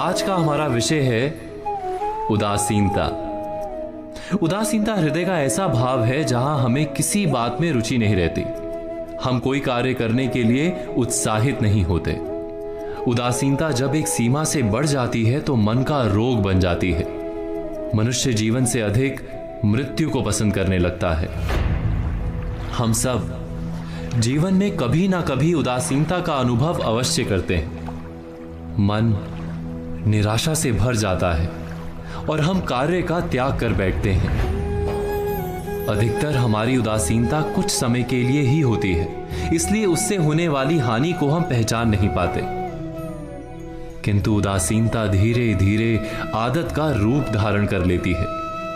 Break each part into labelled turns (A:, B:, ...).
A: आज का हमारा विषय है उदासीनता। उदासीनता हृदय का ऐसा भाव है जहां हमें किसी बात में रुचि नहीं रहती, हम कोई कार्य करने के लिए उत्साहित नहीं होते। उदासीनता जब एक सीमा से बढ़ जाती है तो मन का रोग बन जाती है। मनुष्य जीवन से अधिक मृत्यु को पसंद करने लगता है। हम सब जीवन में कभी ना कभी उदासीनता का अनुभव अवश्य करते हैं। मन निराशा से भर जाता है और हम कार्य का त्याग कर बैठते हैं। अधिकतर हमारी उदासीनता कुछ समय के लिए ही होती है, इसलिए उससे होने वाली हानि को हम पहचान नहीं पाते। किंतु उदासीनता धीरे धीरे आदत का रूप धारण कर लेती है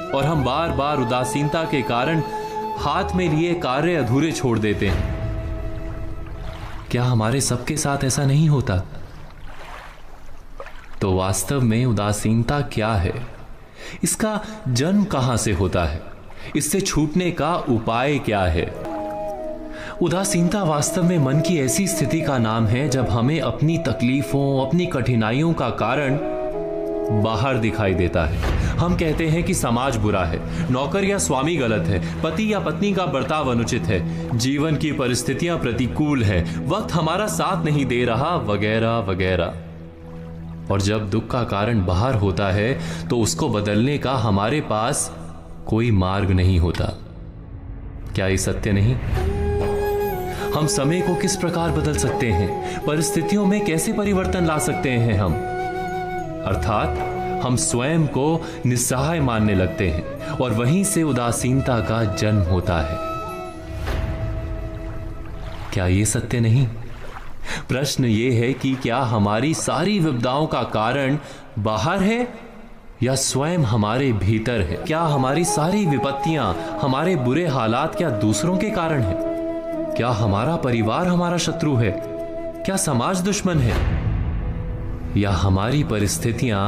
A: और हम बार बार उदासीनता के कारण हाथ में लिए कार्य अधूरे छोड़ देते हैं। क्या हमारे सबके साथ ऐसा नहीं होता? तो वास्तव में उदासीनता क्या है? इसका जन्म कहां से होता है? इससे छूटने का उपाय क्या है? उदासीनता वास्तव में मन की ऐसी स्थिति का नाम है जब हमें अपनी तकलीफों, अपनी कठिनाइयों का कारण बाहर दिखाई देता है। हम कहते हैं कि समाज बुरा है, नौकर या स्वामी गलत है, पति या पत्नी का बर्ताव अनुचित है, जीवन की परिस्थितियां प्रतिकूल है, वक्त हमारा साथ नहीं दे रहा, वगैरह वगैरह। और जब दुख का कारण बाहर होता है तो उसको बदलने का हमारे पास कोई मार्ग नहीं होता। क्या ये सत्य नहीं? हम समय को किस प्रकार बदल सकते हैं, परिस्थितियों में कैसे परिवर्तन ला सकते हैं हम? अर्थात हम स्वयं को निस्सहाय मानने लगते हैं और वहीं से उदासीनता का जन्म होता है। क्या ये सत्य नहीं? प्रश्न ये है कि क्या हमारी सारी विपदाओं का कारण बाहर है या स्वयं हमारे भीतर है? क्या हमारी सारी विपत्तियां, हमारे बुरे हालात क्या दूसरों के कारण है? क्या हमारा परिवार हमारा शत्रु है? क्या समाज दुश्मन है? या हमारी परिस्थितियां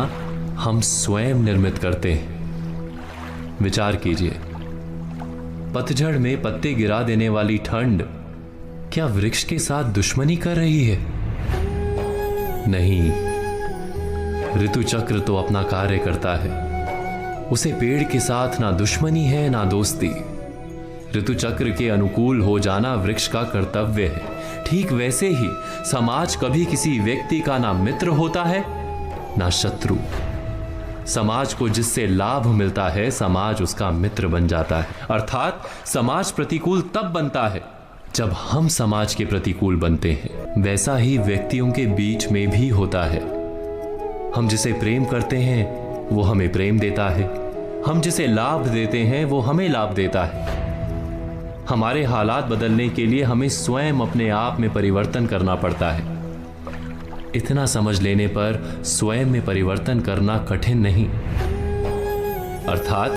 A: हम स्वयं निर्मित करते हैं? विचार कीजिए, पतझड़ में पत्ते गिरा देने वाली ठंड क्या वृक्ष के साथ दुश्मनी कर रही है? नहीं, ऋतु चक्र तो अपना कार्य करता है। उसे पेड़ के साथ ना दुश्मनी है ना दोस्ती। ऋतु चक्र के अनुकूल हो जाना वृक्ष का कर्तव्य है। ठीक वैसे ही समाज कभी किसी व्यक्ति का ना मित्र होता है ना शत्रु। समाज को जिससे लाभ मिलता है, समाज उसका मित्र बन जाता है। अर्थात समाज प्रतिकूल तब बनता है जब हम समाज के प्रतिकूल बनते हैं। वैसा ही व्यक्तियों के बीच में भी होता है। हम जिसे प्रेम करते हैं वो हमें प्रेम देता है, हम जिसे लाभ देते हैं वो हमें लाभ देता है। हमारे हालात बदलने के लिए हमें स्वयं अपने आप में परिवर्तन करना पड़ता है। इतना समझ लेने पर स्वयं में परिवर्तन करना कठिन नहीं। अर्थात